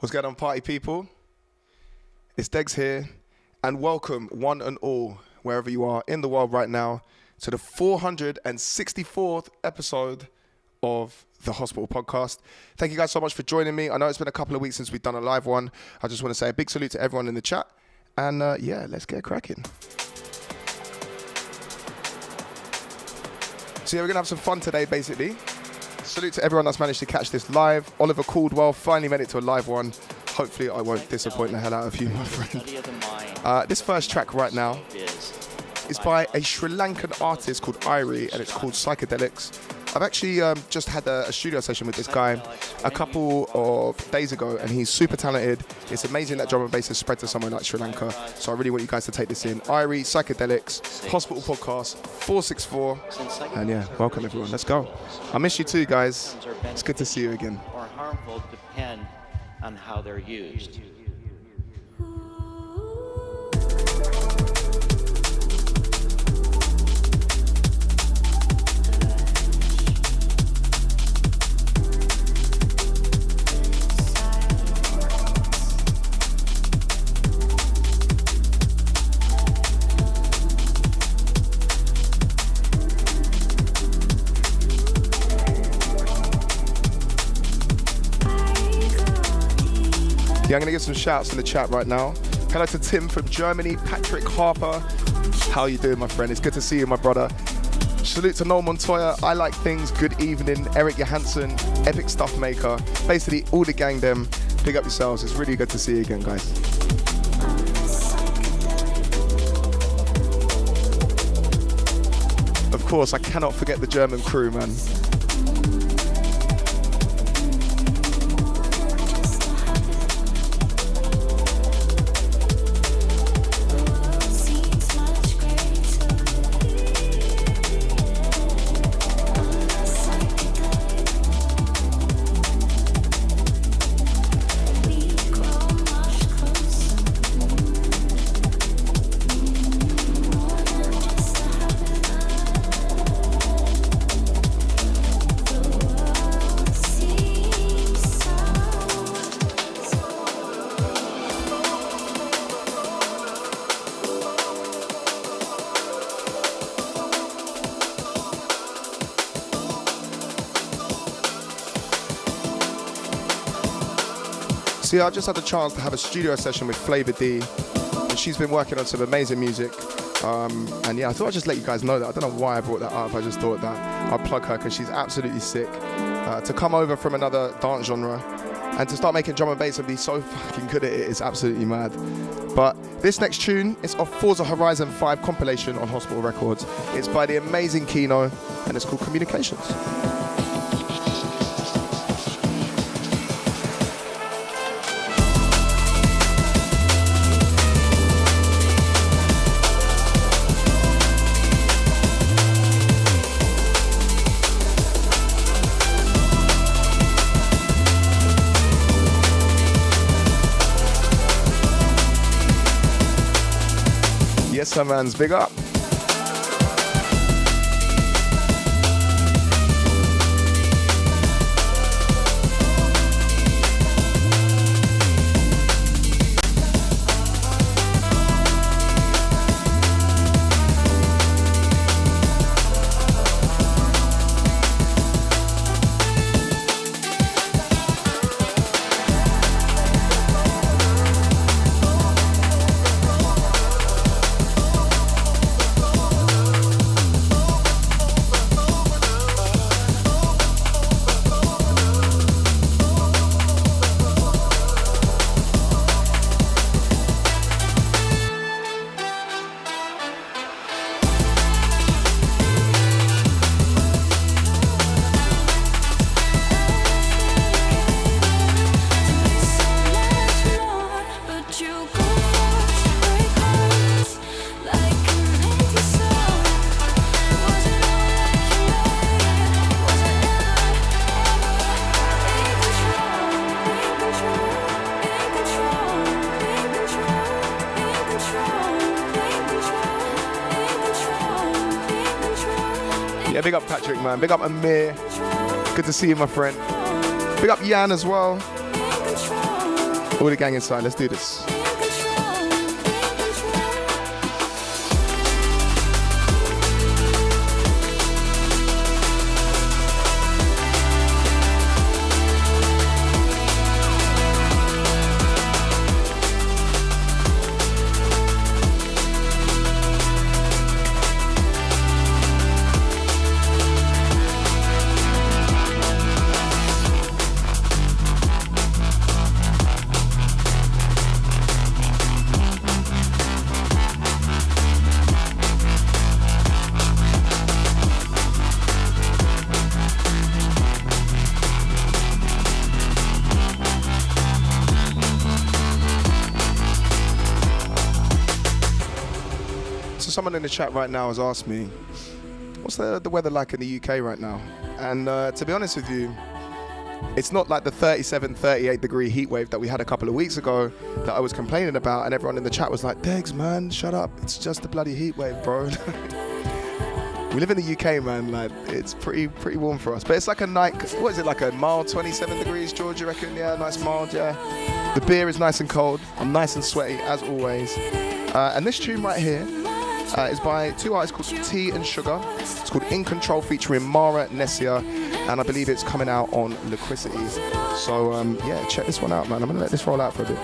What's going on, party people? It's Degs here, and welcome one and all, wherever you are in the world right now, to the 464th episode of the Hospital Podcast. Thank you guys so much for joining me. I know it's been a couple of weeks since we've done a live one. I just want to say a big salute to everyone in the chat, and yeah, let's get cracking. So yeah, we're gonna have some fun today, basically. Salute to everyone that's managed to catch this live. Oliver Caldwell finally made it to a live one. Hopefully I won't disappoint the hell out of you, my friend. This first track right now is by a Sri Lankan artist called Irie, and it's called Psychedelics. I've actually just had a studio session with this guy a couple of days ago, and he's super talented. It's amazing that drum and bass has spread to somewhere like Sri Lanka, so I really want you guys to take this in. Irie, Psychedelics, Hospital Podcast, 464, and yeah, welcome everyone. Let's go. I miss you too, guys. It's good to see you again. Or harmful depend on how they're used. Yeah, I'm going to give some shouts in the chat right now. Hello to Tim from Germany, Patrick Harper. How you doing, my friend? It's good to see you, my brother. Salute to Noel Montoya, I Like Things, good evening. Eric Johansson, Epic Stuff Maker. Basically, all the gang them. Pick up yourselves. It's really good to see you again, guys. Of course, I cannot forget the German crew, man. So yeah, I just had the chance to have a studio session with Flavor D, and she's been working on some amazing music. And yeah, I thought I'd just let you guys know that. I don't know why I brought that up. I just thought that I'd plug her because she's absolutely sick. To come over from another dance genre and to start making drum and bass and be so fucking good at it is absolutely mad. But this next tune is off Forza Horizon 5 compilation on Hospital Records. It's by the amazing Kino, and it's called Communications. Yes, my man's big up. Yeah, big up Patrick, man. Big up Amir. Good to see you, my friend. Big up Jan as well. All the gang inside, let's do this. Someone in the chat right now has asked me, what's the weather like in the UK right now? And to be honest with you, it's not like the 37, 38 degree heat wave that we had a couple of weeks ago that I was complaining about, and everyone in the chat was like, Degs, man, shut up. It's just a bloody heat wave, bro. We live in the UK, man. Like, it's pretty warm for us. But it's like a night, what is it, like a mild 27 degrees, George, you reckon? Yeah, nice mild, yeah. The beer is nice and cold. I'm nice and sweaty, as always. And this tune right here, is by two artists called Tea and Sugar. It's called In Control featuring Mara Nessia, and I believe it's coming out on Liquidity. So yeah, check this one out, man. I'm gonna let this roll out for a bit.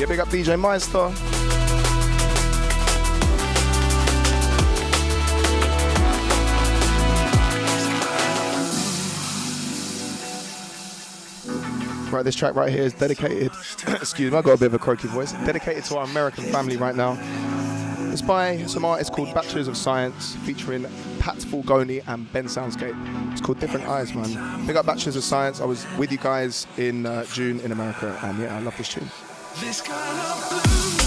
Big up DJ Meister. Right, this track right here is dedicated, excuse me, I got a bit of a croaky voice, dedicated to our American family right now. It's by some artists called Bachelors of Science, featuring Pat Fulgoni and Ben Soundscape. It's called Different Eyes, man. Big up Bachelors of Science. I was with you guys in June in America, and yeah, I love this tune. This kind of blue.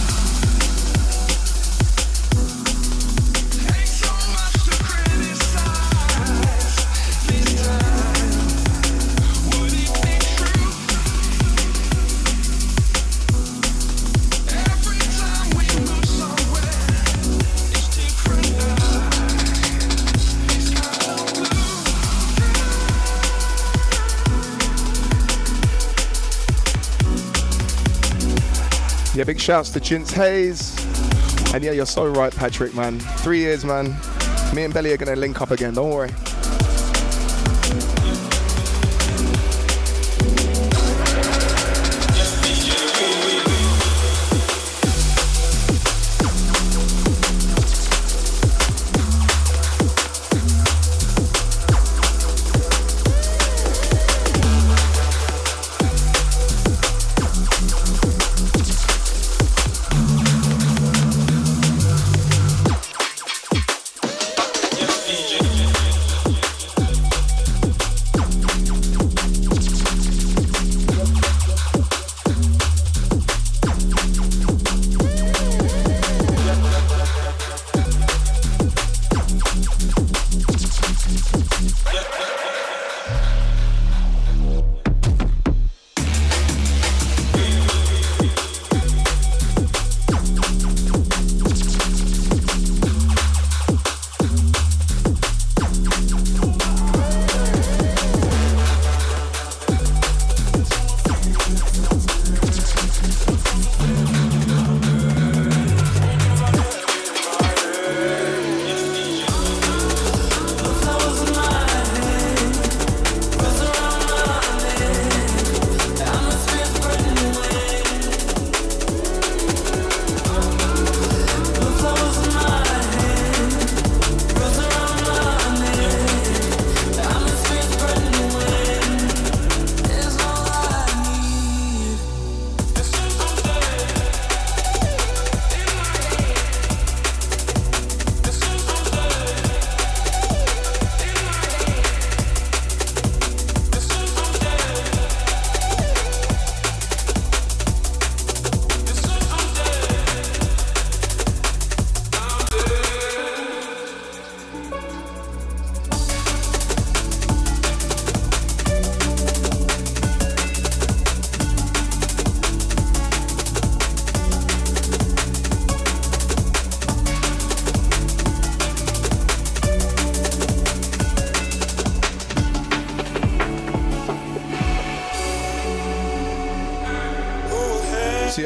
Yeah, big shouts to Chintz Hayes. And yeah, you're so right, Patrick, man. 3 years, man. Me and Belly are going to link up again, don't worry.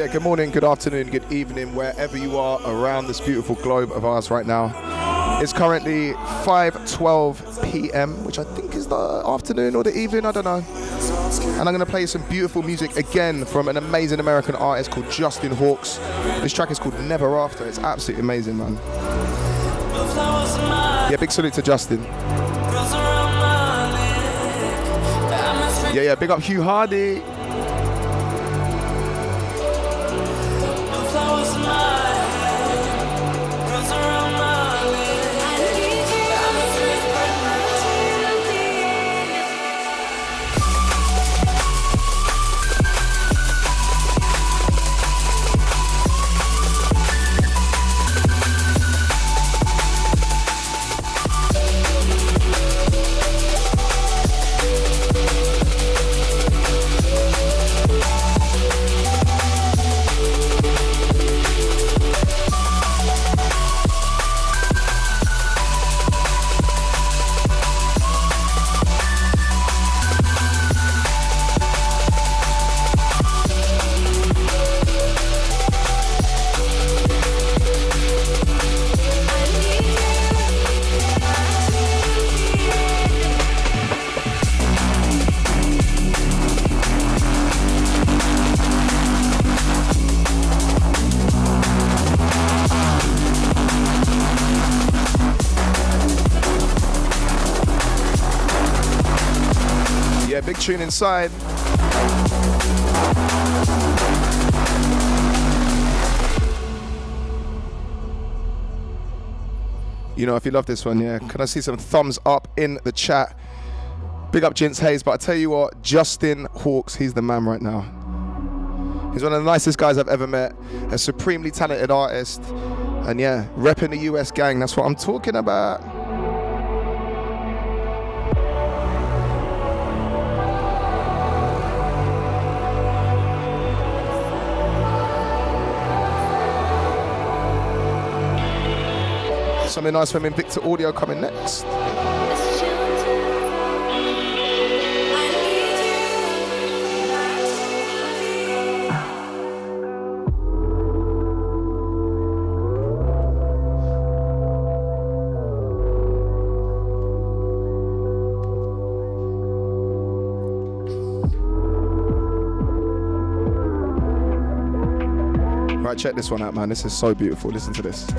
Yeah, good morning, good afternoon, good evening, wherever you are around this beautiful globe of ours right now. It's currently 5:12 p.m., which I think is the afternoon or the evening, I don't know. And I'm going to play some beautiful music again from an amazing American artist called Justin Hawks. This track is called Never After. It's absolutely amazing, man. Yeah, big salute to Justin. Yeah, big up Hugh Hardy. Big tune inside. You know, if you love this one, yeah, can I see some thumbs up in the chat? Big up Jinx Hayes, but I tell you what, Justin Hawks, he's the man right now. He's one of the nicest guys I've ever met, a supremely talented artist, and yeah, repping the US gang, that's what I'm talking about. Something nice from Invicta Audio coming next. Right, check this one out, man. This is so beautiful. Listen to this.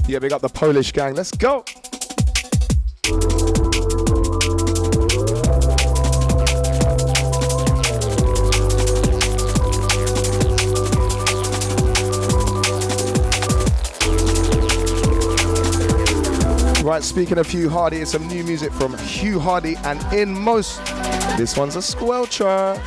Yeah, big up the Polish gang. Let's go. Right, speaking of Hugh Hardy, it's some new music from Hugh Hardy and In Most. This one's a squelcher.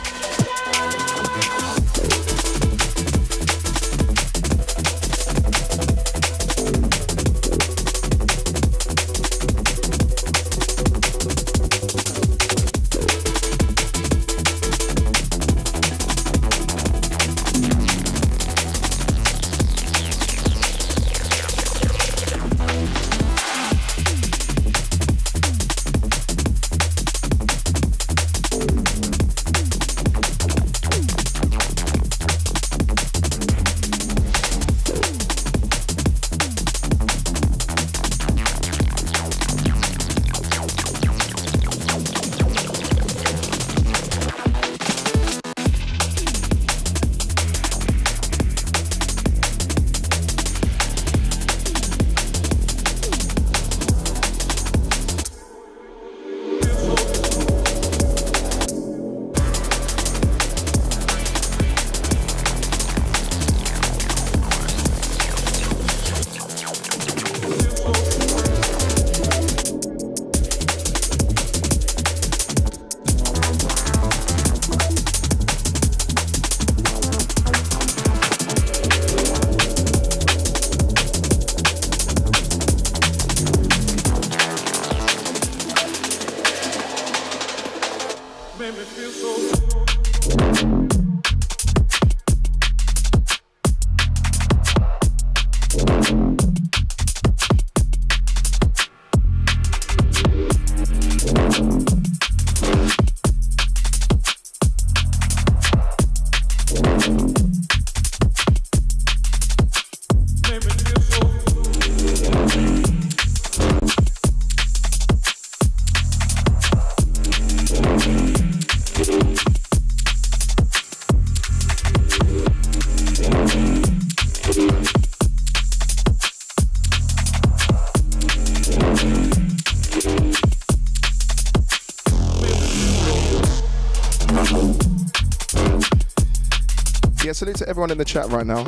Salute to everyone in the chat right now.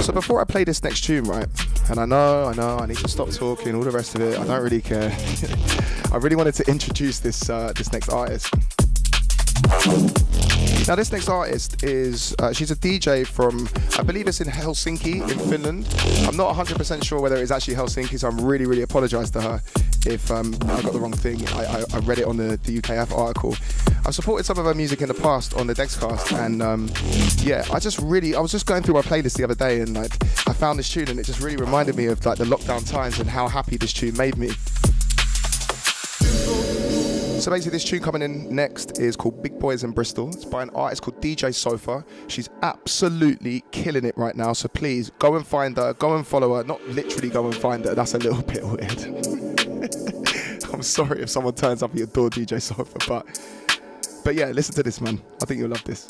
So before I play this next tune, right, and I know, I need to stop talking, all the rest of it, I don't really care. I really wanted to introduce this next artist. Now this next artist is, she's a DJ from, I believe it's in Helsinki in Finland. I'm not 100% sure whether it's actually Helsinki, so I'm really apologise to her if I got the wrong thing. I read it on the UKF article. I've supported some of her music in the past on the Degs cast, and yeah, I was just going through my playlist the other day, and like I found this tune, and it just really reminded me of like the lockdown times and how happy this tune made me. So basically this tune coming in next is called Big Boys in Bristol. It's by an artist called DJ Sofa. She's absolutely killing it right now, so please go and find her, go and follow her. Not literally go and find her, that's a little bit weird. I'm sorry if someone turns up at your door, DJ Sofa, but yeah, listen to this, man. I think you'll love this.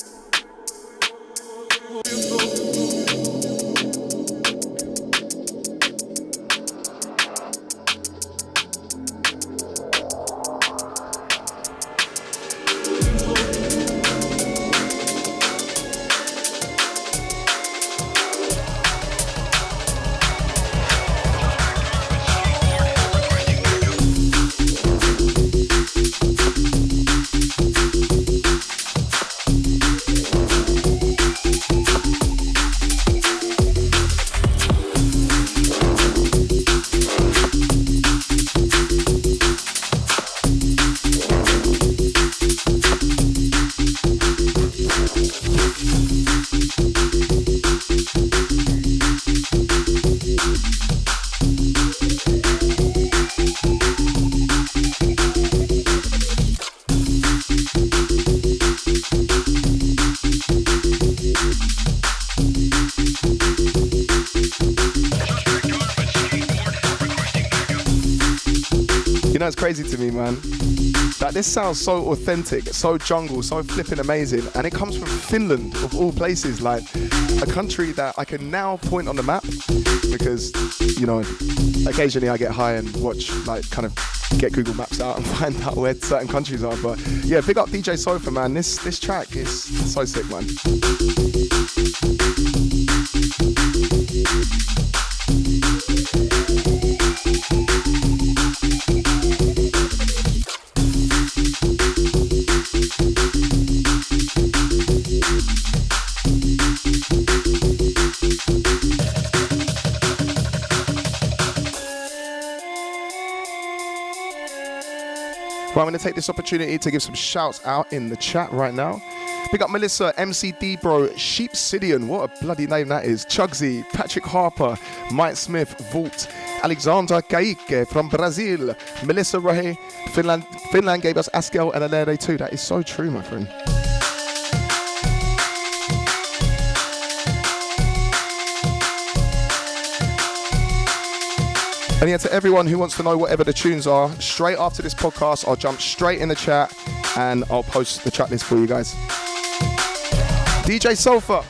know, it's crazy to me, man. That this sounds so authentic, so jungle, so flipping amazing, and it comes from Finland, of all places, like a country that I can now point on the map because, you know, occasionally I get high and watch, like, kind of get Google Maps out and find out where certain countries are. But yeah, big up DJ Sofa, man. This track is so sick, man. Well, I'm going to take this opportunity to give some shouts out in the chat right now. Big up Melissa, MCD Bro, Sheepsidian, what a bloody name that is. Chugsy, Patrick Harper, Mike Smith, Vault, Alexandra Caike from Brazil, Melissa Ray, Finland gave us Askel and Alere too. That is so true, my friend. And yeah, to everyone who wants to know whatever the tunes are, straight after this podcast, I'll jump straight in the chat and I'll post the track list for you guys. DJ Sofa.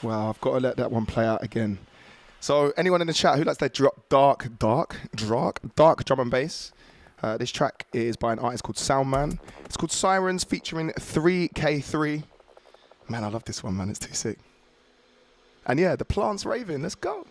Wow, I've got to let that one play out again. So anyone in the chat who likes their dark drum and bass, this track is by an artist called Soundman. It's called Sirens featuring 3K3. Man, I love this one, man. It's too sick. And yeah, the plant's raving. Let's go.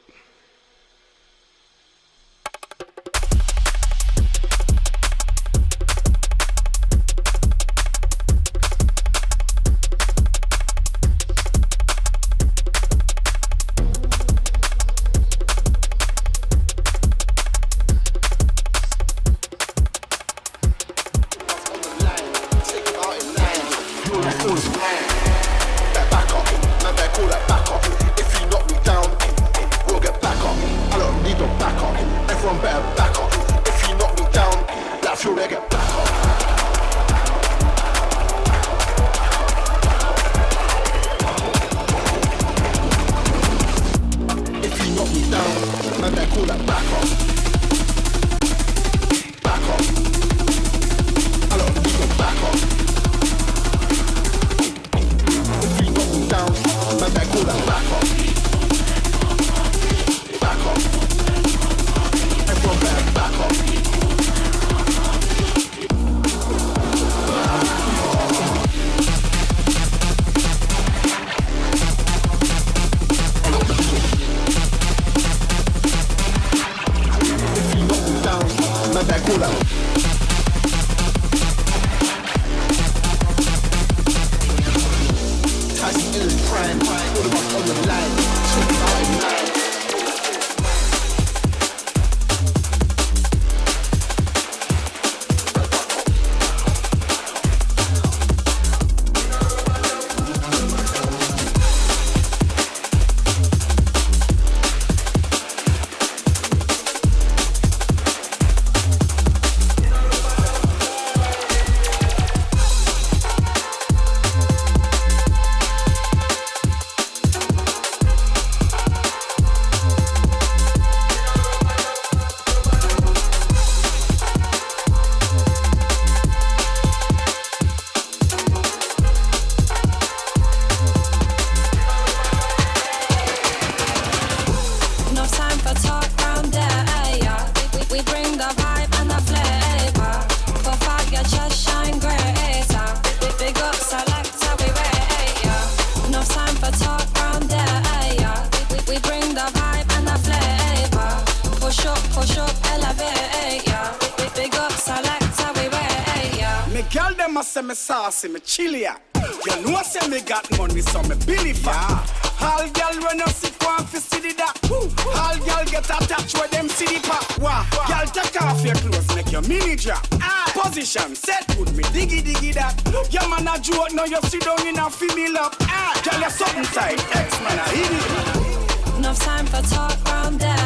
Me saucy, me chilly. You know say me got money, so me billy fat. All girl when you sit one fi see that. All girl get attached with them CD pop. Wah, girl take off your clothes, make your mini drop. Position set good, me diggy that. Your man a joke, now you sit down in a female up. Girl you something tight, X man a hit it. Enough time for talk round there,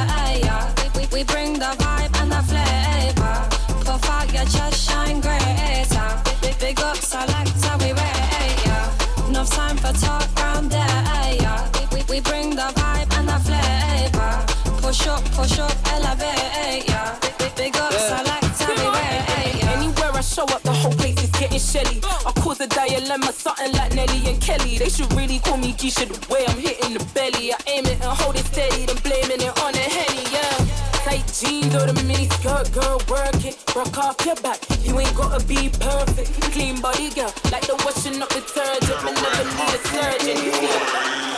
yeah. We bring the vibe and the flavor. Puff out your chest, shine greater. Big up selector, we rate, yeah. Enough time for talk round there, yeah. We bring the vibe and the flavor. Push up, elevate, yeah. Big up selector, we rate, yeah. Anywhere I show up, the whole place is getting shelly. I cause a dilemma, something like Nelly and Kelly. They should really call me Keisha the way I'm hitting the belly. I aim it and hold it steady, then blaming it on the Henny, yeah. Tight jeans or the mini skirt, girl, work it. Rock off your back, you ain't gotta be perfect. Clean body, girl, like the washing up detergent. I never need a surgeon, you see.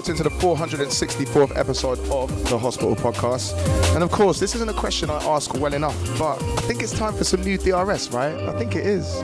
locked into the 464th episode of the Hospital Podcast. And of course, this isn't a question I ask well enough, but I think it's time for some new DRS, right? I think it is.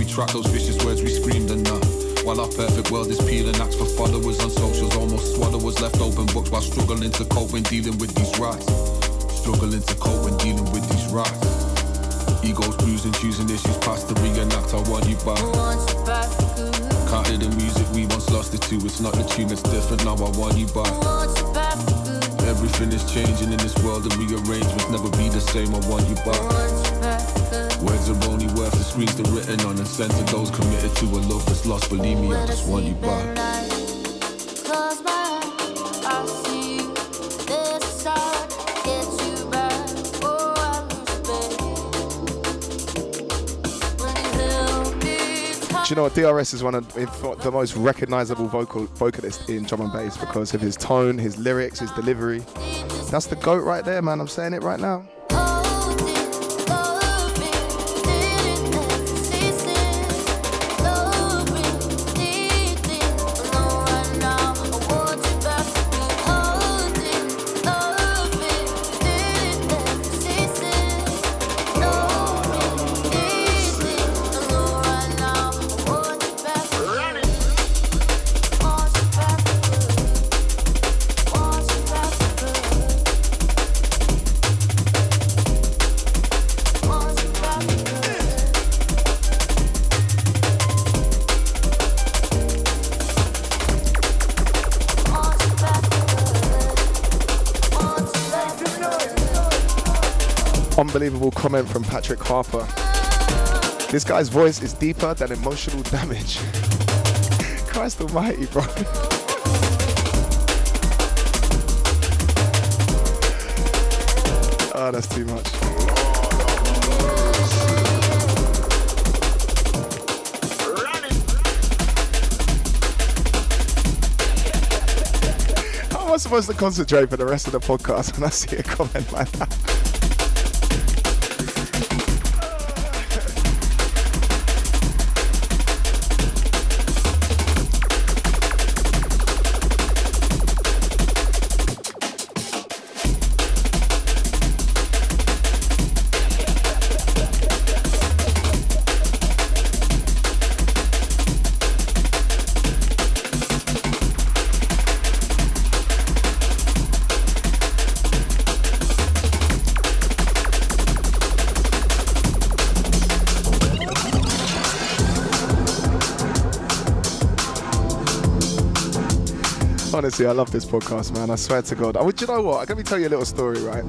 Track those vicious words we screamed enough. While our perfect world is peeling acts for followers on socials, almost swallowers left open books while struggling to cope when dealing with these rights. Struggling to cope when dealing with these rights. Egos bruising, choosing issues past to reenact. I want you back. Can't hear the music we once lost it to. It's not the tune, it's different now. I want you back. Everything is changing in this world and rearrangements never be the same. I want you back. Words are only worth the screens they're written on, and sent to those committed to a love that's lost. Believe me, I just want you back. Close my eyes, I see you. There's a side, get you back. Oh, I lose baby. Do you know what? DRS is one of the most recognizable vocalists in drum and bass because of his tone, his lyrics, his delivery. That's the GOAT right there, man. I'm saying it right now. Unbelievable comment from Patrick Harper. This guy's voice is deeper than emotional damage. Christ almighty, bro. Oh, that's too much. How am I supposed to concentrate for the rest of the podcast when I see a comment like that? Honestly, I love this podcast, man. I swear to God. Do you know what? Let me tell you a little story, right?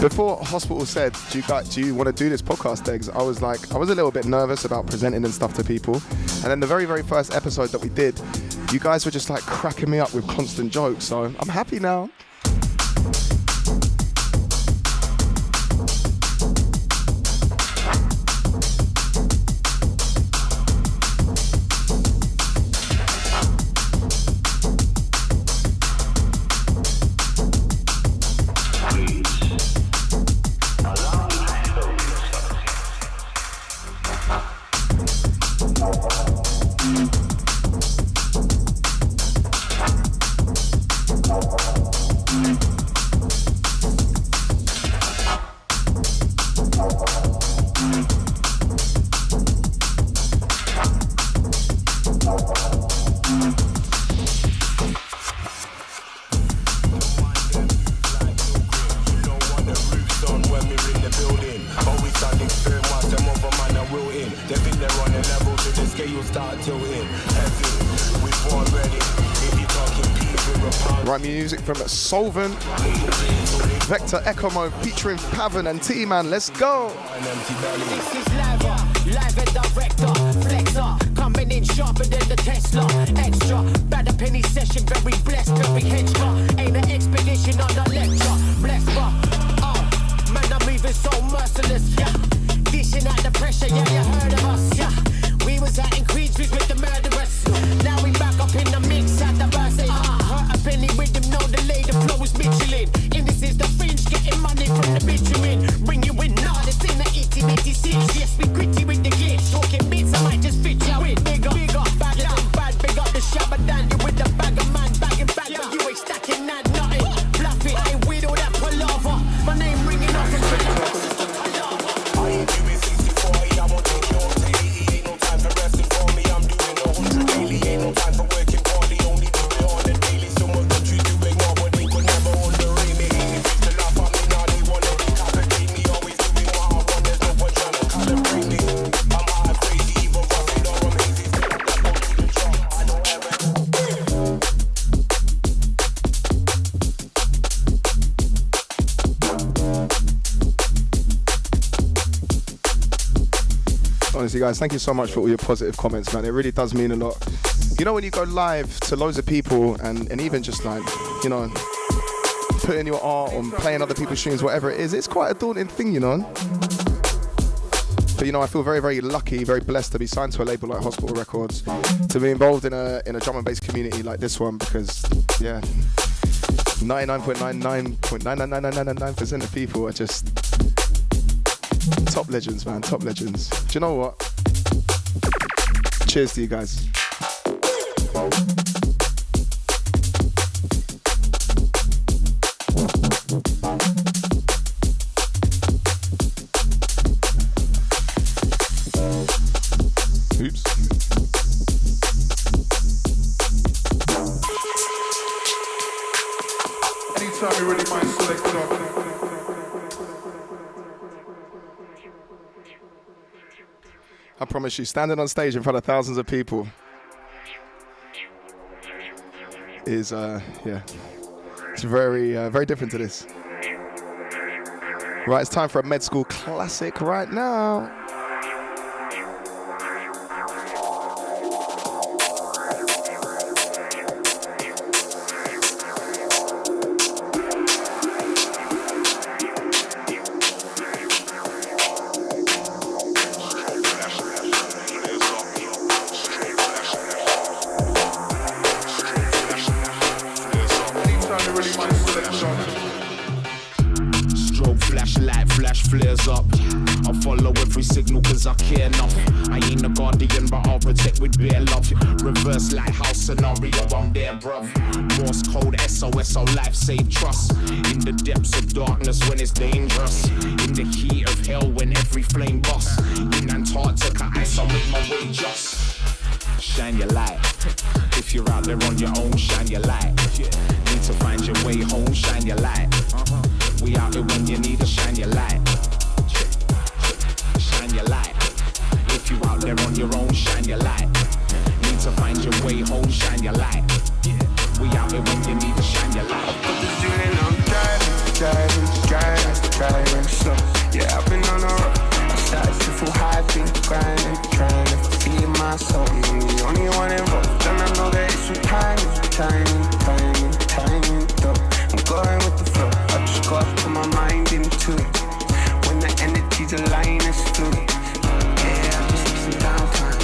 Before Hospital said, do you want to do this podcast, Degs? I was a little bit nervous about presenting and stuff to people. And then the very, very first episode that we did, you guys were just like cracking me up with constant jokes. So I'm happy now. Right, music from Solvent, Vector Echo Mode featuring Pavan and T-Man. Let's go. This is live and director, flexer, coming in sharper than the Tesla. Extra, bad penny session, very blessed, very hedger. Ain't an expedition on a lecture, blessed man, I'm moving so merciless, yeah. Dishing out the pressure, yeah, you heard of us, yeah. We was out in Queensbridge with the murderers. Now we back up in the mix at the verse. Hurt a penny with them, no delay, the flow is Michelin. And this is the fringe, getting money from the bitumen. Bring you in, nah, this ain't the 1886. Yes, we gritty with the glitch. Talking bits, I might just fit you in. Bigger, bad down, bad, big up the shabba down. You with the bag of man, bagging back, but you ain't stacking that, nothing. Bluff it, I ain't with all that palaver. My name ringing off and honestly, guys, thank you so much for all your positive comments, man. It really does mean a lot. You know, when you go live to loads of people and even just like, you know, putting your art on, playing other people's streams, whatever it is, it's quite a daunting thing, you know. But, you know, I feel very, very lucky, very blessed to be signed to a label like Hospital Records, to be involved in a drum and bass community like this one, because, yeah, 99.999999% of people are just top legends, man, top legends. Do you know what? Cheers to you guys. Oops. Anytime you're ready, my selector. I promise you, standing on stage in front of thousands of people is, yeah, it's very, very different to this. Right, it's time for a med school classic right now. Flares up. I'll follow every signal cause I care enough. I ain't a guardian but I'll protect with bare love. Reverse lighthouse scenario, I'm there bruv. Morse code SOS, our life save trust. In the depths of darkness when it's dangerous. In the heat of hell when every flame busts. In Antarctica ice I'll make my way just. Shine your light. If you're out there on your own, shine your light. Need to find your way home, shine your light. We out here when you need to shine your light. Shine your light. If you out there on your own, shine your light. Need to find your way home, shine your light. We out here when you need to shine your light. Put the student and I'm driving slow. Yeah, I've been on the road. I started to feel high, been grinding, trying to feed my soul. I'm the only one involved, and I know that it's some timing, though. I'm going with the flow. I just got to put my mind into it. When the energy's aligned, it's fluid. Yeah, I just need some downtime.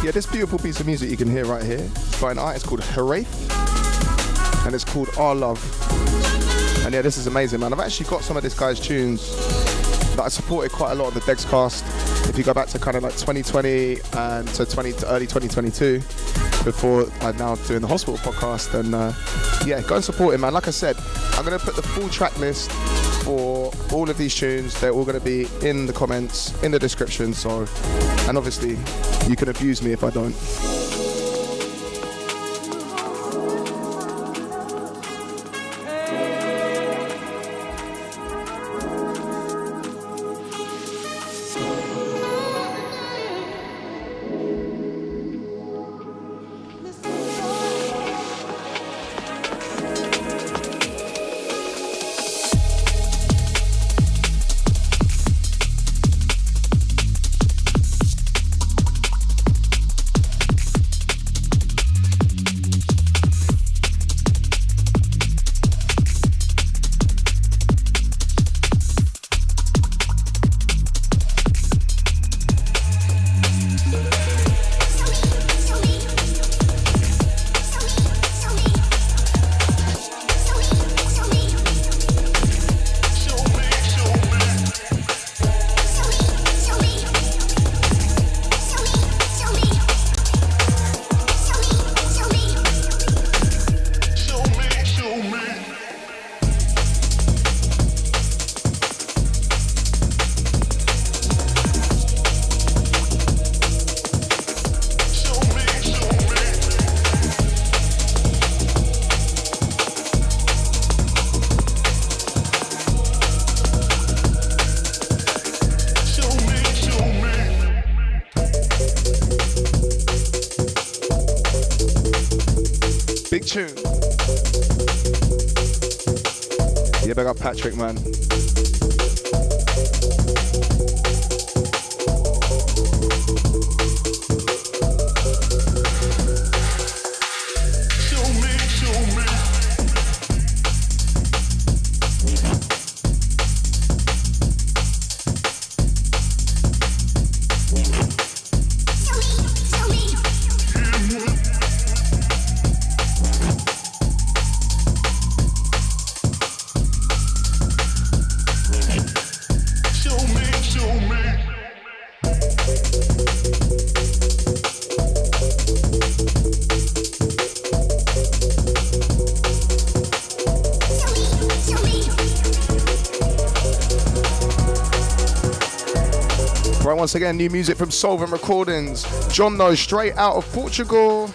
Yeah, this beautiful piece of music you can hear right here, it's by an artist called Haraith, and it's called Our Love. And yeah, this is amazing, man. I've actually got some of this guy's tunes that I supported quite a lot on the Degs cast. If you go back to kind of like 2020 and to early 2022, before I'm now doing the Hospital podcast, and yeah, go and support him, man. Like I said, I'm going to put the full track list for all of these tunes. They're all going to be in the comments, in the description, so, and obviously you can abuse me if I don't. Tune. Yeah, big up Patrick, man. Once again, new music from Solvent Recordings. John though, straight out of Portugal.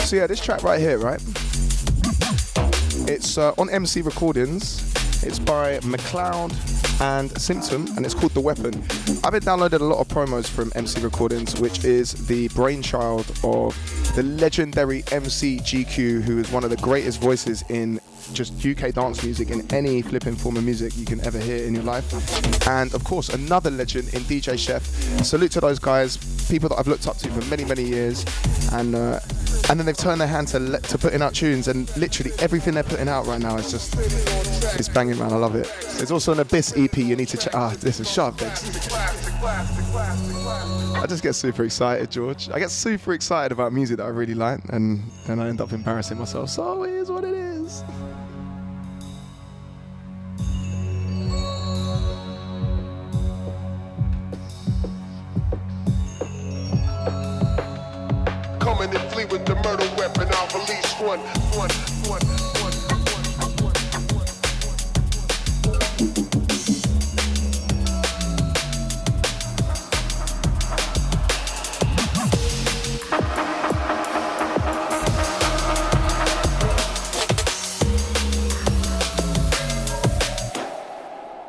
So yeah, this track right here, right? It's on MC Recordings. It's by McLeod and Symptom, and it's called The Weapon. I've been downloaded a lot of promos from MC Recordings, which is the brainchild of the legendary MC GQ, who is one of the greatest voices in just UK dance music, in any flipping form of music you can ever hear in your life. And of course, another legend in DJ Chef. Salute to those guys, people that I've looked up to for many, many years. And then they've turned their hand to putting out tunes, and literally everything they're putting out right now is just, it's banging, man. I love it. There's also an Abyss EP you need to check. This is sharp, Degs. I just get super excited, George. I get super excited about music that I really like, and I end up embarrassing myself. So it is what it is. Coming and flee with the murder weapon, I'll release one.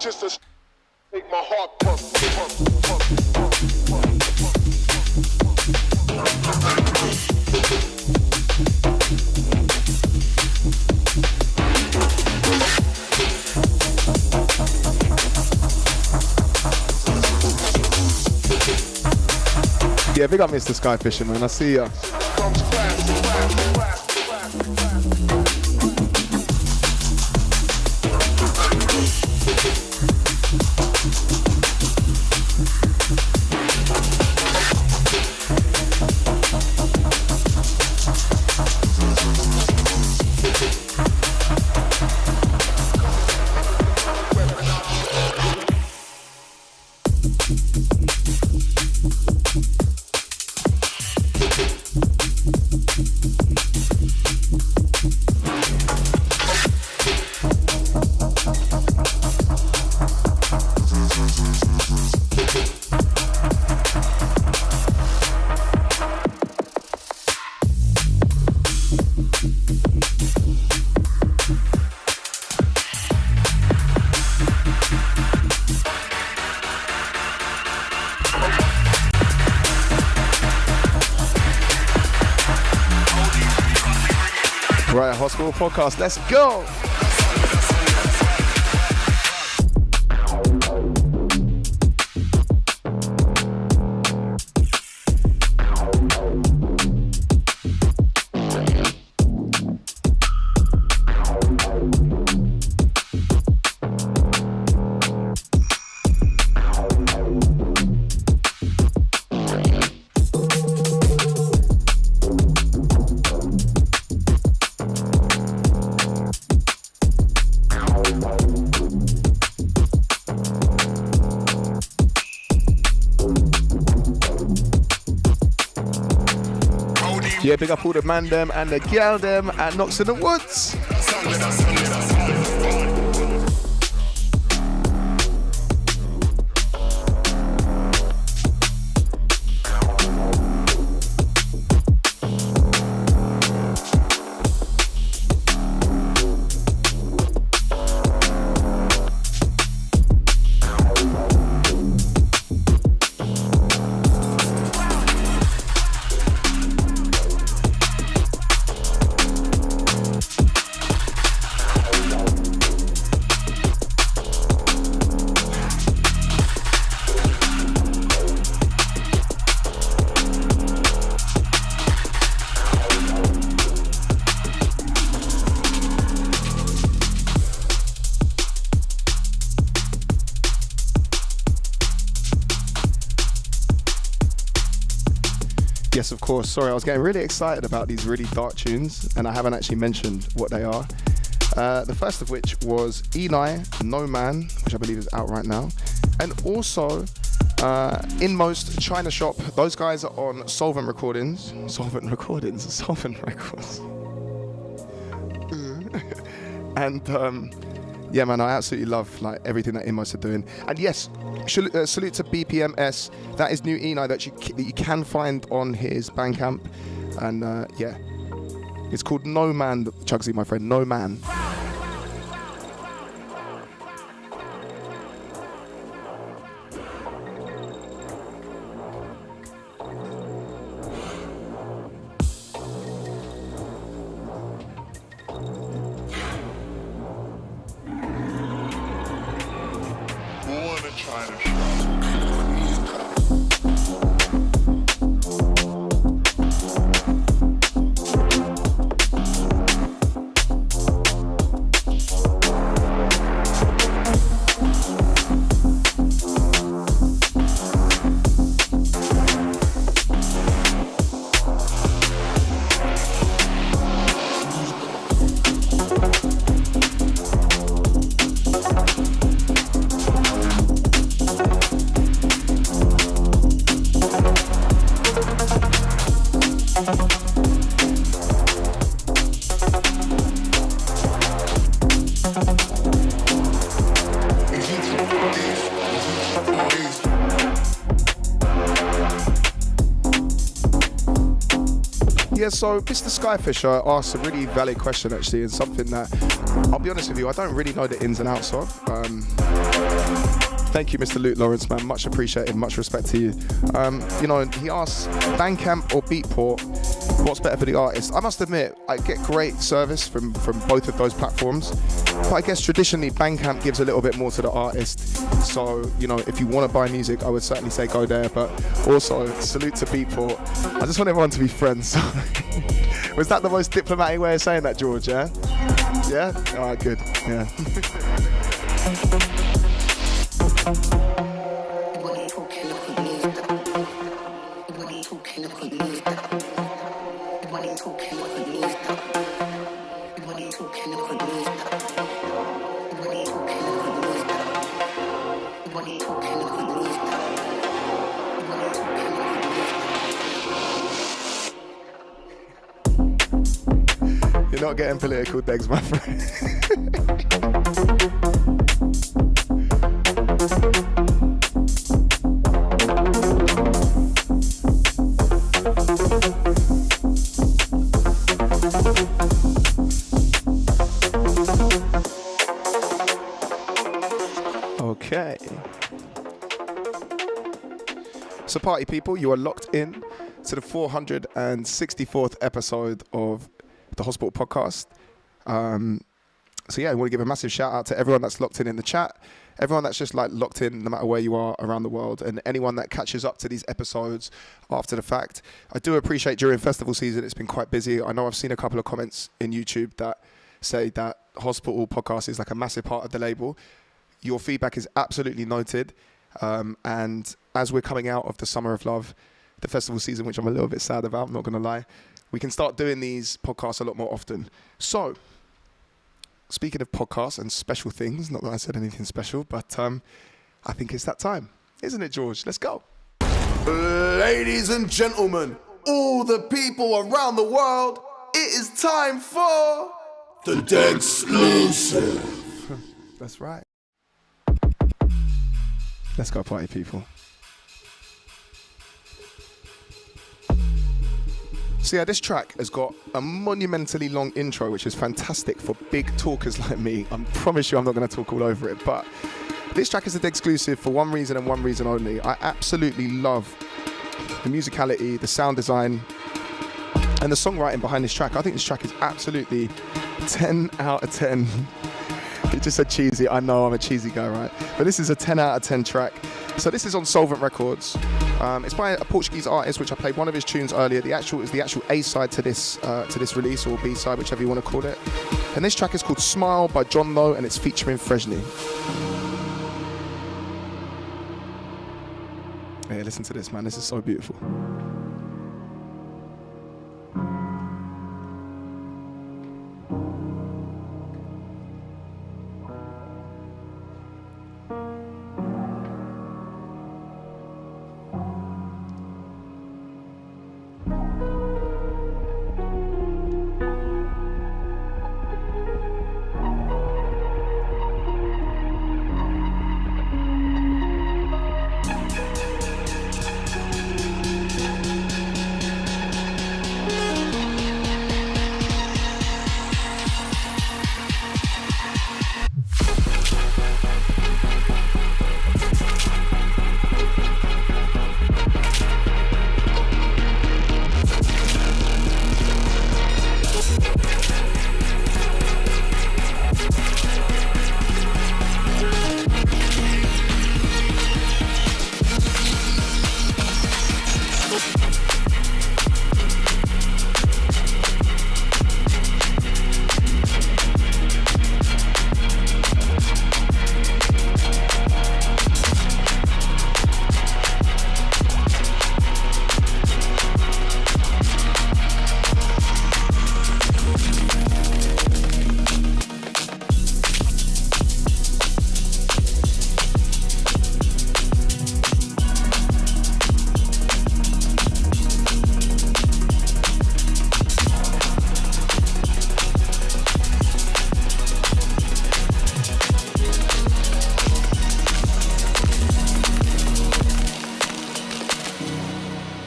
Just to make my heart pump. Yeah, big up Mr. Skyfisher, man. I see ya. Right, Hospital Podcast, let's go! Yeah, big up all the man them and the gal them at Knox in the Woods. Yes, of course. Sorry, I was getting really excited about these really dark tunes, and I haven't actually mentioned what they are. The first of which was Eli, No Man, which I believe is out right now. And also, Inmost, China Shop. Those guys are on Solvent Records. And yeah, man, I absolutely love like everything that Inmost are doing. And yes, salute to BPMS. That is new Eni that you can find on his Bandcamp. And yeah, it's called No Man. Chugsy, my friend, No Man. Yeah, so Mr. Skyfisher asked a really valid question actually, and something that, I'll be honest with you, I don't really know the ins and outs of. Thank you, Mr. Luke Lawrence, man. Much appreciated, much respect to you. He asked Bandcamp or Beatport, what's better for the artist? I must admit, I get great service from both of those platforms. But I guess traditionally, Bandcamp gives a little bit more to the artist. So, if you want to buy music, I would certainly say go there. But also, salute to Beatport. I just want everyone to be friends. Was that the most diplomatic way of saying that, George, yeah? Yeah? All right, good. Yeah. You're not getting political, Degs, my friend. Okay. So party people, you are locked in to the 464th episode of the Hospital Podcast. So yeah, I want to give a massive shout out to everyone that's locked in the chat, everyone that's just like locked in no matter where you are around the world, and anyone that catches up to these episodes after the fact. I do appreciate during festival season it's been quite busy. I know I've seen a couple of comments in YouTube that say that Hospital Podcast is like a massive part of the label. Your feedback is absolutely noted, and as we're coming out of the Summer of Love, the festival season, which I'm a little bit sad about, I'm not going to lie, we can start doing these podcasts a lot more often. So, speaking of podcasts and special things, not that I said anything special, but I think it's that time. Isn't it, George? Let's go. Ladies and gentlemen, all the people around the world, it is time for the Degs Exclusive. That's right. Let's go, party people. So yeah, this track has got a monumentally long intro, which is fantastic for big talkers like me. I promise you I'm not going to talk all over it, but this track is a Degs exclusive for one reason and one reason only. I absolutely love the musicality, the sound design, and the songwriting behind this track. I think this track is absolutely 10 out of 10. It just said cheesy. I know I'm a cheesy guy, right? But this is a 10 out of 10 track. So this is on Solvent Records. It's by a Portuguese artist, which I played one of his tunes earlier. The actual A-side to this release, or B-side, whichever you want to call it. And this track is called Smile by John Lowe, and it's featuring Freshney. Yeah, listen to this, man. This is so beautiful.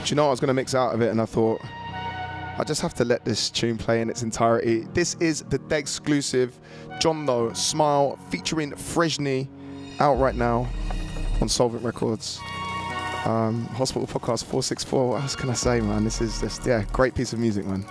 Do you know what? I was going to mix out of it, and I thought I just have to let this tune play in its entirety. This is the Degs exclusive John Lowe Smile featuring Freshney, out right now on Solvent Records. Hospital Podcast 464. What else can I say, man? This is just, yeah, great piece of music, man.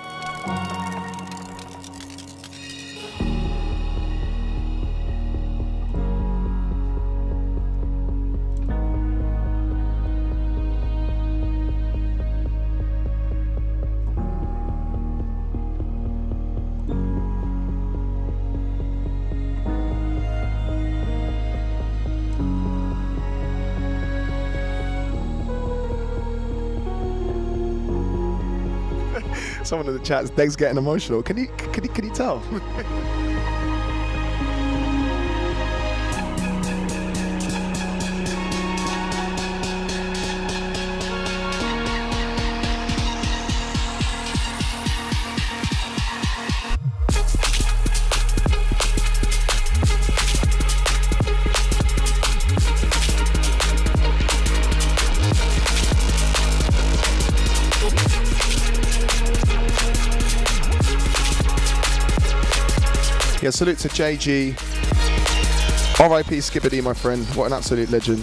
Someone in the chat's Degs getting emotional. Can you tell? Yeah, salute to JG. R.I.P. Skippity, my friend. What an absolute legend.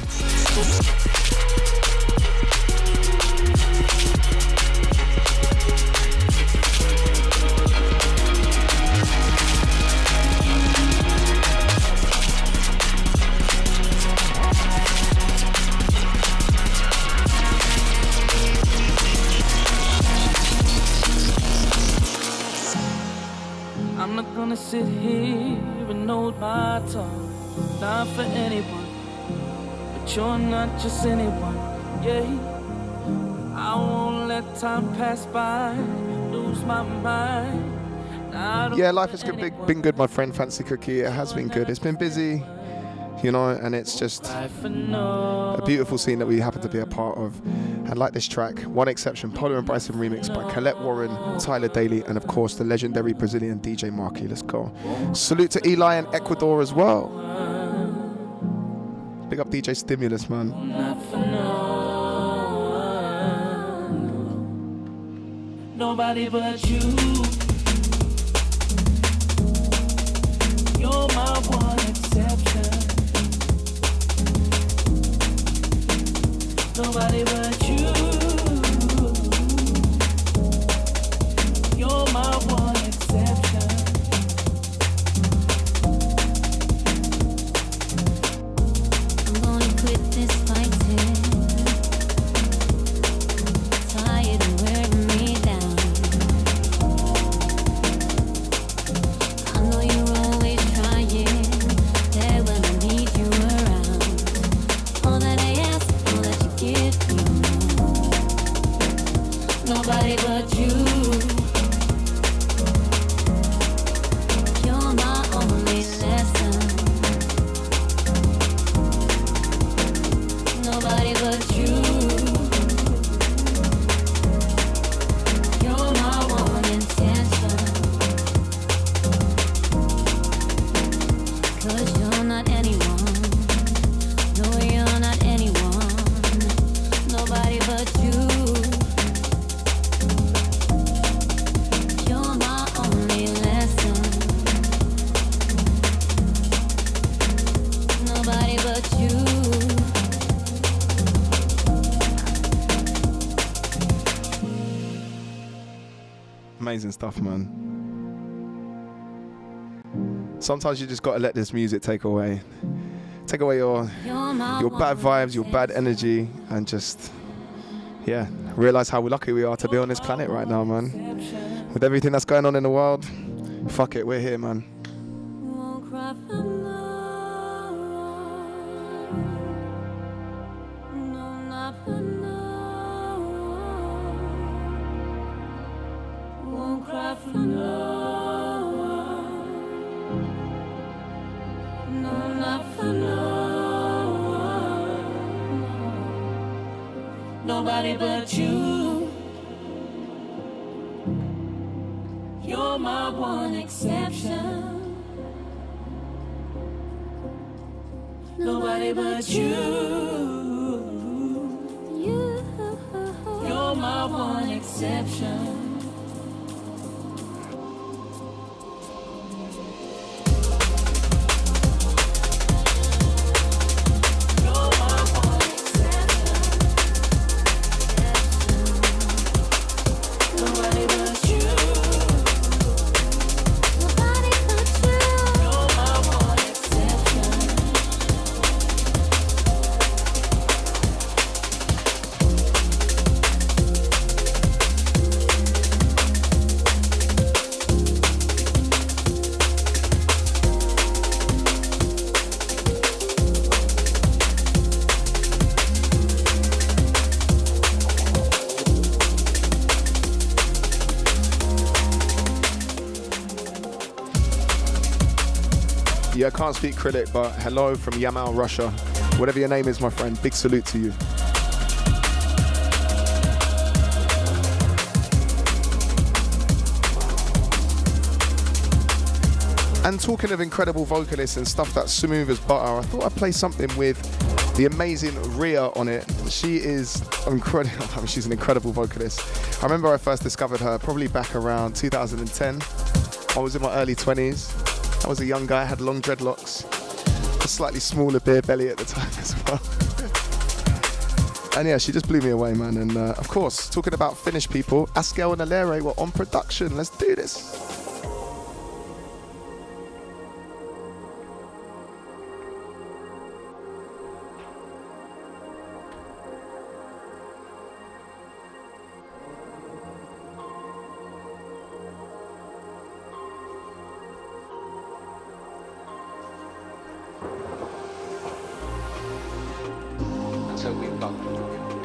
I'm not gonna sit here and hold my tongue, not for anyone, but you're not just anyone, yeah. I won't let time pass by, lose my mind. Yeah, life has been good, my friend Fancy Cookie. It has been good. It's been busy, you know, and it's just a beautiful scene that we happen to be a part of. And like this track, One Exception, Polar and Bryson remix by Colette Warren, Tyler Daly, and of course the legendary Brazilian DJ Marky. Let's go. Salute to Eli in Ecuador as well. Big up DJ Stimulus, man. Nobody but you. You're my one exception. Nobody but you. You're my one exception. I'm gonna quit this fighting. Tired of wearing me down. I know you're always trying. There when I need you around. All that I ask, all that you give me. Nobody but you. You're my only lesson. Nobody but you. You're my one intention. 'Cause you're not anyone. No, you're not anyone. Nobody but you. You're my only lesson. Nobody but you. Amazing stuff, man. Sometimes you just gotta let this music take away your bad vibes, your bad energy, and just, yeah, realize how lucky we are to be on this planet right now, man. With everything that's going on in the world, fuck it, we're here, man. Won't cry for no one. No, not for no one. Won't cry for no one. No, not for no one. Nobody but you. You're my one exception. Nobody but you. You're my one exception. Yeah, I can't speak critic, but hello from Yamal, Russia. Whatever your name is, my friend, big salute to you. And talking of incredible vocalists and stuff that's smooth as butter, I thought I'd play something with the amazing Rhea on it. She is incredible. I mean, she's an incredible vocalist. I remember I first discovered her probably back around 2010. I was in my early 20s. I was a young guy, had long dreadlocks, a slightly smaller beer belly at the time as well. And yeah, she just blew me away, man. And of course, talking about Finnish people, Askel and Alere were on production. Let's do this. So we've got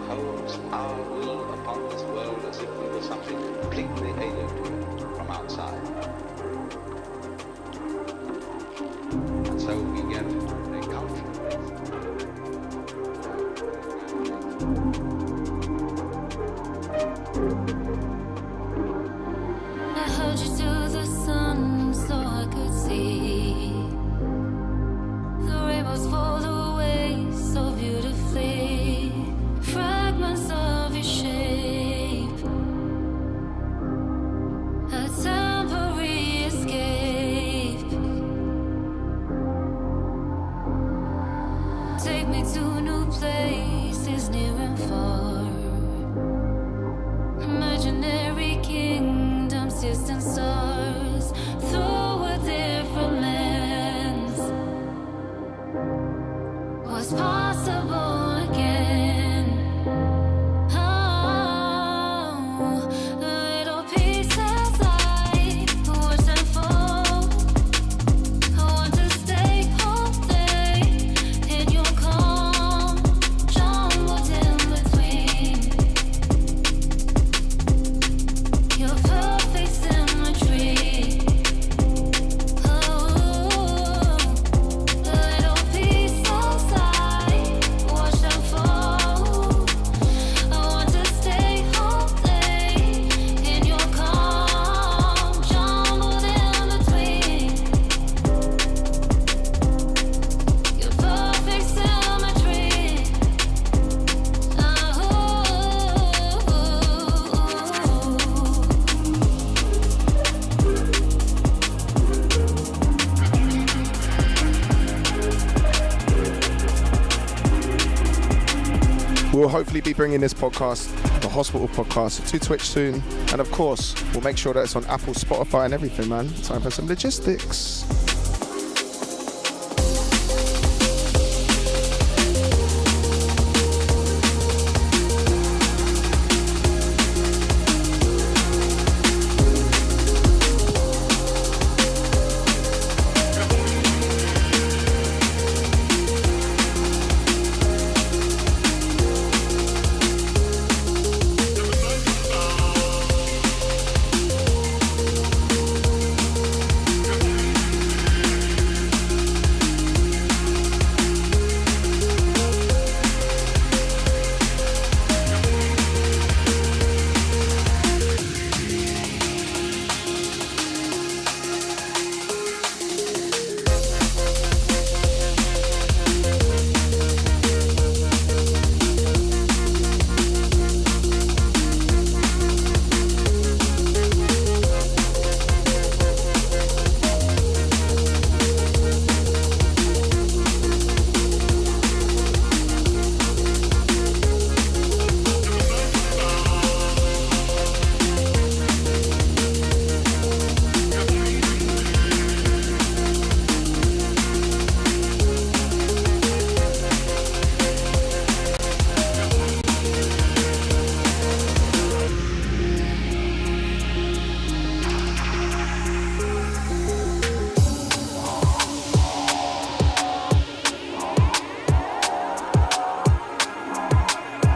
poems our will upon this world as if we were something completely alien to it from outside. And so we get a culture. I held you to the sun so I could see the rainbows fall away so beautifully. Fragments of your shape, a temporary escape. Take me to new places near and far. Imaginary kingdoms, distant stars, through a different lens. What's possible again? Oh, little pieces I watch them fall. I want to stay all day in your calm, jumbled in between your perfect symmetry. Oh, little pieces I watch them fall. I want to stay all day in your calm, jumbled in between your perfect symmetry. We'll hopefully be bringing this podcast, the Hospital Podcast, to Twitch soon. And of course, we'll make sure that it's on Apple, Spotify and everything, man. Time for some logistics.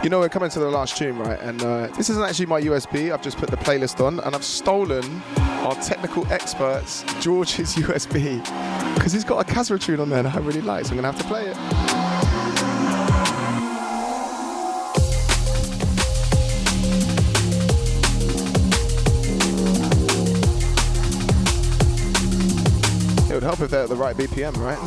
You know, we're coming to the last tune, right? And this isn't actually my USB. I've just put the playlist on, and I've stolen our technical expert's George's USB because he's got a Kazra tune on there that I really like, so I'm gonna have to play it. It would help if they're at the right BPM, right?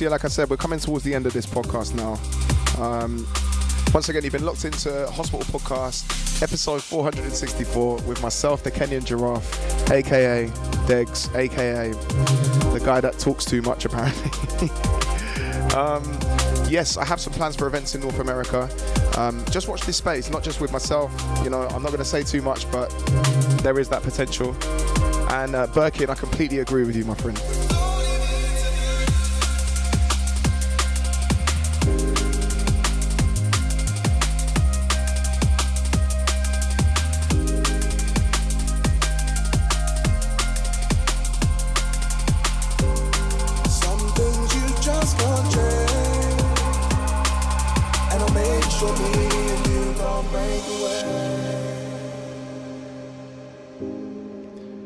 Yeah, like I said, we're coming towards the end of this podcast now. Once again, you've been locked into Hospital Podcast, episode 464, with myself, the Kenyan Giraffe, aka Degs, aka the guy that talks too much, apparently. Yes, I have some plans for events in North America. Just watch this space, not just with myself. You know, I'm not going to say too much, but there is that potential. And Birkin, I completely agree with you, my friend.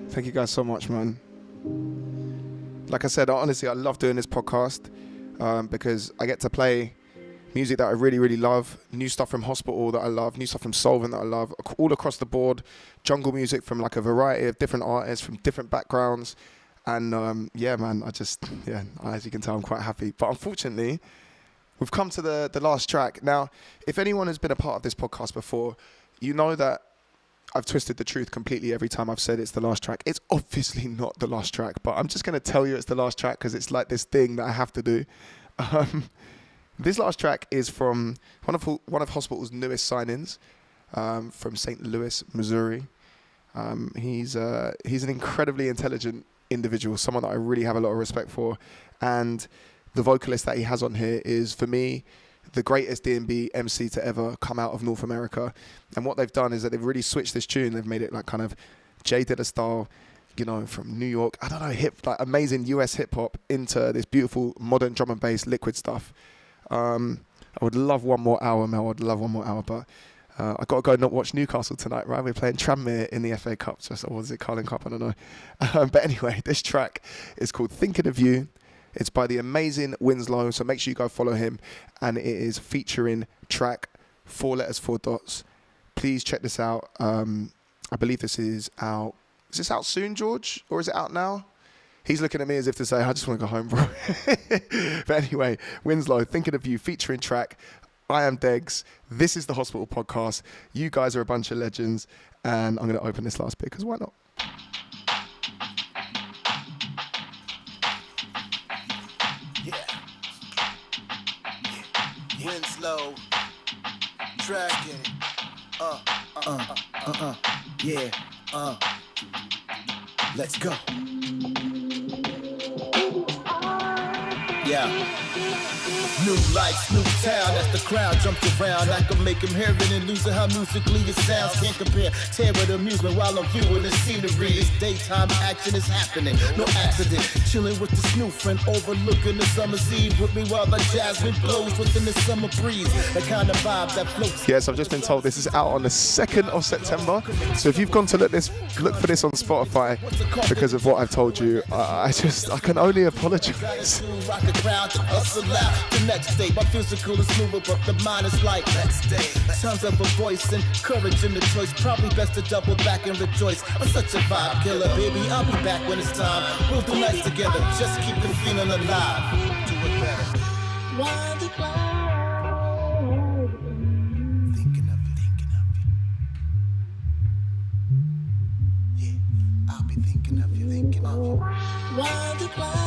Thank you guys so much, man. Like I said, honestly, I love doing this podcast because I get to play music that I really, really love, new stuff from Hospital that I love, new stuff from Solvent that I love, all across the board, jungle music from like a variety of different artists from different backgrounds. And yeah, man, as you can tell, I'm quite happy. But unfortunately, we've come to the last track. Now, if anyone has been a part of this podcast before, you know that I've twisted the truth completely every time I've said it's the last track. It's obviously not the last track, but I'm just going to tell you it's the last track because it's like this thing that I have to do. This last track is from one of Hospital's newest signings, from St. Louis, Missouri. He's an incredibly intelligent individual, someone that I really have a lot of respect for. And the vocalist that he has on here is, for me, the greatest D&B MC to ever come out of North America. And what they've done is that they've really switched this tune. They've made it like kind of Jay Dilla style, you know, from New York. I don't know, like amazing US hip hop into this beautiful modern drum and bass liquid stuff. I would love one more hour, Mel. I'd love one more hour, but I got to go and not watch Newcastle tonight, right? We're playing Tranmere in the FA Cup, or was it Carling Cup? I don't know. But anyway, this track is called Thinking of You. It's by the amazing Winslow, so make sure you go follow him. And it is featuring track 4 letters, 4 dots. Please check this out. I believe this is out. Is this out soon, George? Or is it out now? He's looking at me as if to say, I just want to go home, bro. But anyway, Winslow, thinking of you, featuring track. I am Degs. This is the Hospital Podcast. You guys are a bunch of legends. And I'm going to open this last bit, because why not? Winslow, Dragon, let's go. Yeah. New lights, new town, as the crowd jumped around. I can make him hear it and lose it how musically it sounds. Can't compare, tear with amusement while I'm viewing the scenery. This daytime action is happening, no accident. Chilling with this new friend, overlooking the summer's eve with me while the jasmine blows within the summer breeze. The kind of vibe that floats. Yes, I've just been told this is out on the 2nd of September. So if you've gone to look for this on Spotify because of what I've told you, I can only apologize. The next day, my physical is moving, but the mind is like next day. Tons of a voice and courage in the choice. Probably best to double back and rejoice. I'm such a vibe killer, baby. I'll be back when it's time. We'll do nights together. Just keep the feeling alive. Do it better. While the cloud, thinking of you. Yeah, I'll be thinking of you. While the cloud.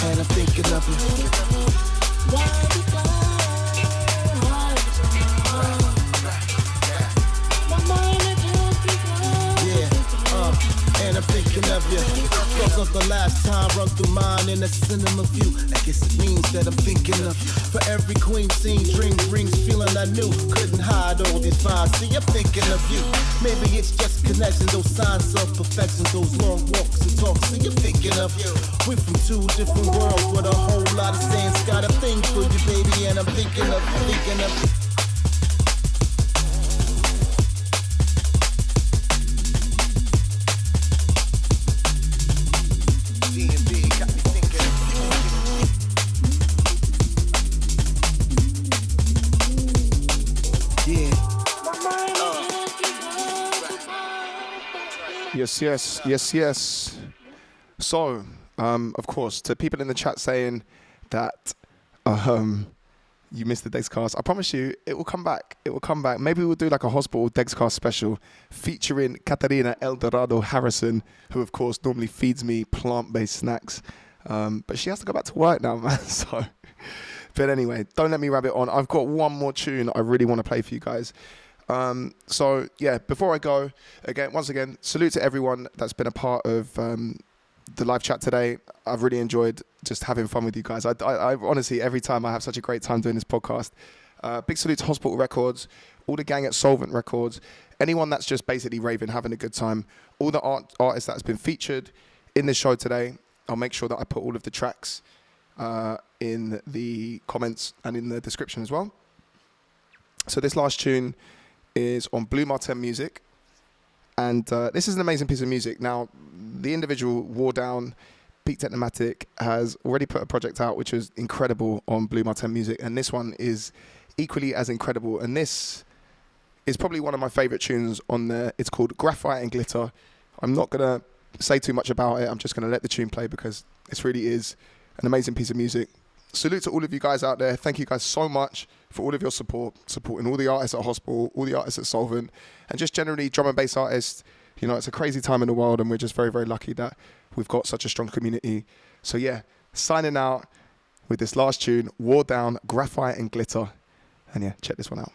And I'm thinking of you. And I'm thinking of you. Cause of the last time run through mine in a cinema view. I guess it means that I'm thinking of you. For every queen scene, dream brings feeling I knew. Couldn't hide all these vibes. See, I'm thinking of you. Maybe it's just connection, those signs of perfection, those long walks and talks. See, I'm thinking of you. We're from 2 different worlds with a whole lot of sense. Got a thing for you, baby, and I'm thinking of you, thinking of you. Yes. So, of course, to people in the chat saying that you missed the Degs cast, I promise you, it will come back. Maybe we'll do like a hospital Degs cast special featuring Katarina Eldorado Harrison, who, of course, normally feeds me plant-based snacks. But she has to go back to work now, man. So, but anyway, don't let me rabbit on. I've got one more tune I really want to play for you guys. So yeah, before I go, once again, salute to everyone that's been a part of the live chat today. I've really enjoyed just having fun with you guys. I honestly, every time I have such a great time doing this podcast. Big salute to Hospital Records, all the gang at Solvent Records, anyone that's just basically raving, having a good time, all the artists that's been featured in this show today. I'll make sure that I put all of the tracks in the comments and in the description as well. So this last tune is on Blue Martin Music, and this is an amazing piece of music. Now, the individual War Down, Peak Technomatic, has already put a project out which was incredible on Blue Martin Music, and this one is equally as incredible, and this is probably one of my favorite tunes on there. It's called Graphite and Glitter. I'm not going to say too much about it. I'm just going to let the tune play because this really is an amazing piece of music. Salute to all of you guys out there. Thank you guys so much for all of your support, supporting all the artists at Hospital, all the artists at Solvent, and just generally drum and bass artists. You know, it's a crazy time in the world, and we're just very, very lucky that we've got such a strong community. So yeah, signing out with this last tune, War Down, Graphite and Glitter. And yeah, check this one out.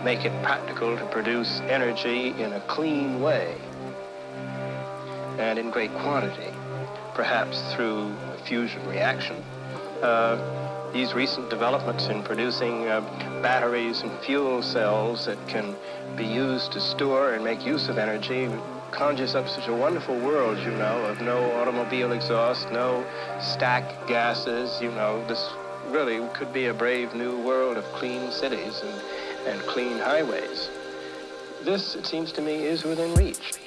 make it practical to produce energy in a clean way and in great quantity, perhaps through a fusion reaction. These recent developments in producing batteries and fuel cells that can be used to store and make use of energy conjures up such a wonderful world, you know, of no automobile exhaust, no stack gases, you know. This really could be a brave new world of clean cities and clean highways. This, it seems to me, is within reach.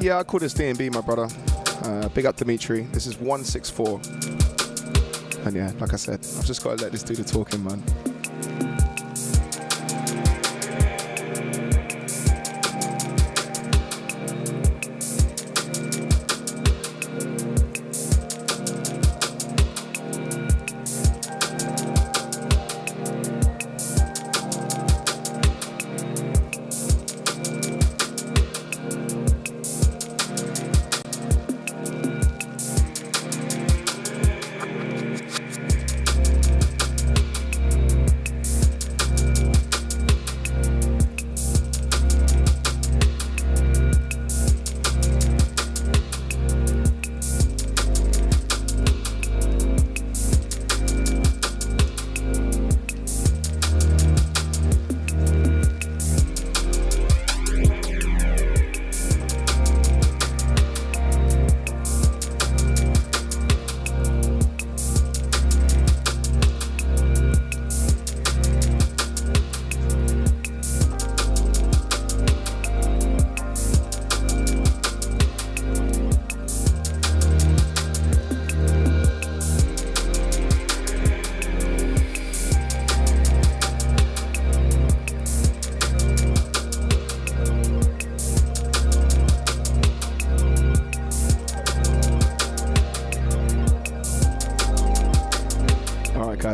Yeah, I call this D&B, my brother. Big up Dimitri. This is 164. And yeah, like I said, I've just got to let this do the talking, man.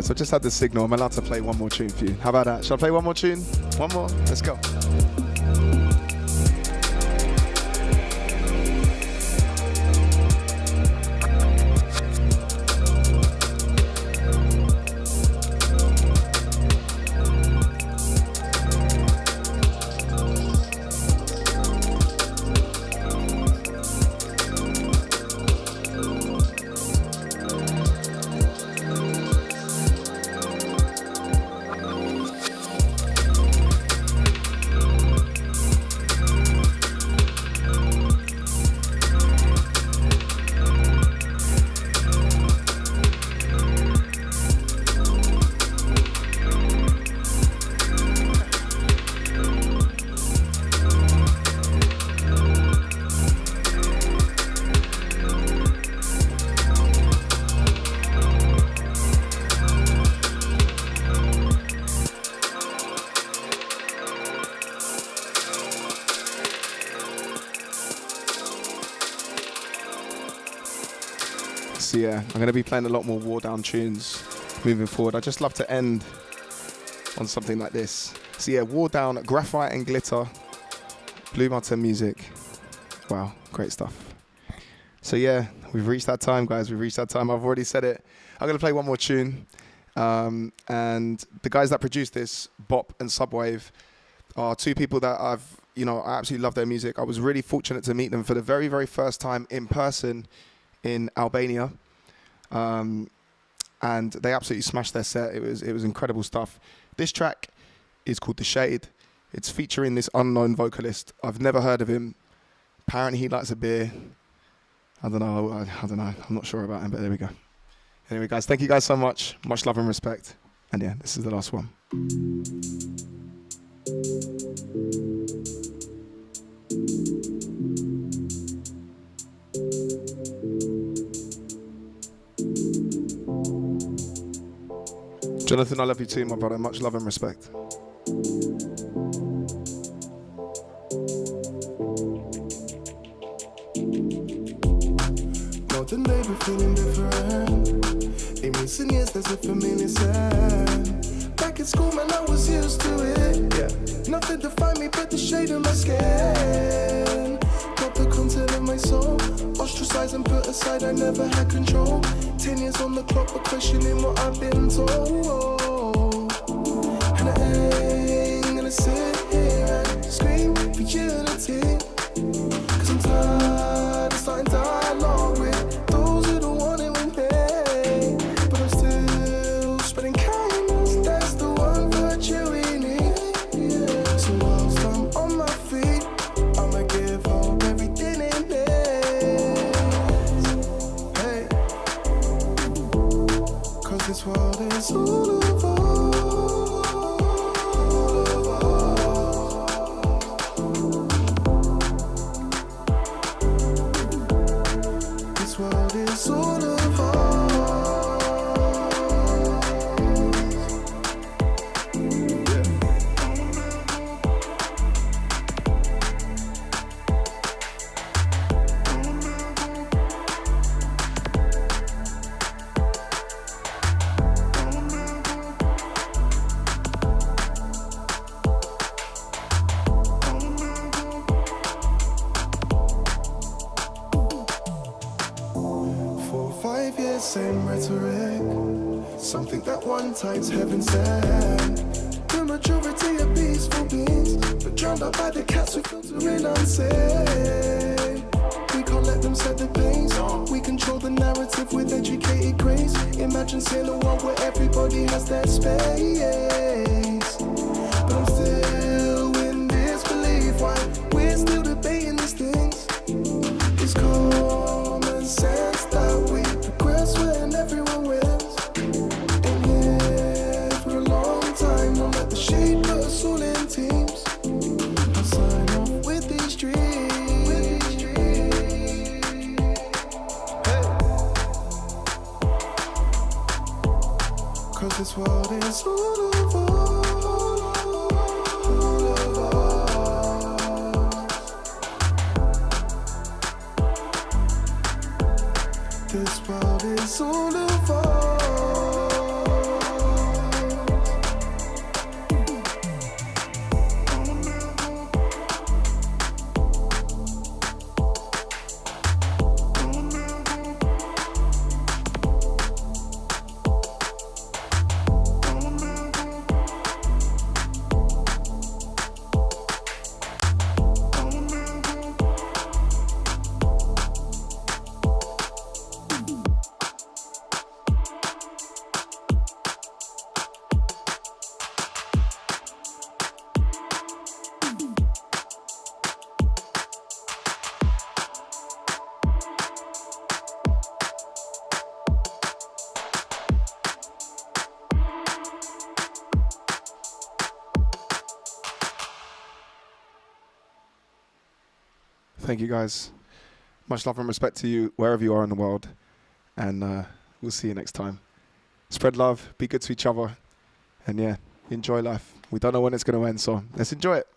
So I just had the signal. I'm allowed to play one more tune for you. How about that? Shall I play one more tune? One more? Let's go. So yeah, I'm going to be playing a lot more War Down tunes moving forward. I just love to end on something like this. So yeah, War Down, Graphite and Glitter, Blue Mountain Music. Wow, great stuff. So yeah, We've reached that time, guys. We've reached that time. I've already said it. I'm going to play one more tune. And the guys that produced this, Bop and Subwave, are two people that I absolutely love their music. I was really fortunate to meet them for the very, very first time in person in Albania. And they absolutely smashed their set. It was incredible stuff. This track is called The Shade. It's featuring this unknown vocalist. I've never heard of him. Apparently he likes a beer. I don't know. I'm not sure about him, but there we go. Anyway, guys, thank you guys so much. Much love and respect. And yeah, this is the last one. Jonathan, I love you too, my brother. Much love and respect. Modern day, we're feeling different. In recent years, there's a familiar sound. Back in school, man, I was used to it. Yeah. Nothing defined me but the shade of my skin. Got the content of my soul. Ostracized and put aside, I never had control. 10 years on the clock, but questioning what I've been told. And I ain't gonna sit here and scream for unity. Cause I'm tired of starting dialogue with those who don't want it with me. But I'm still spreading kindness, that's the one virtue we need. So whilst I'm on my feet, I'ma give hope everything in it. Hey, cause this world is all of us. This world is all of us. Same rhetoric, something that one time's heaven sent. The majority are peaceful beings, but drowned out by the cats who filter in unsafe. We can't let them set the pace. We control the narrative with educated grace. Imagine seeing a world where everybody has their space. But I'm still in disbelief why we're still debating these things. It's common sense that we progress when everyone wins. And yeah, for a long time, don't let the shade put us all in teams. I'll sign off with these dreams. Hey. Cause this world is all of us. This world is all of us. Thank you, guys. Much love and respect to you wherever you are in the world. And we'll see you next time. Spread love, be good to each other. And yeah, enjoy life. We don't know when it's going to end, so let's enjoy it.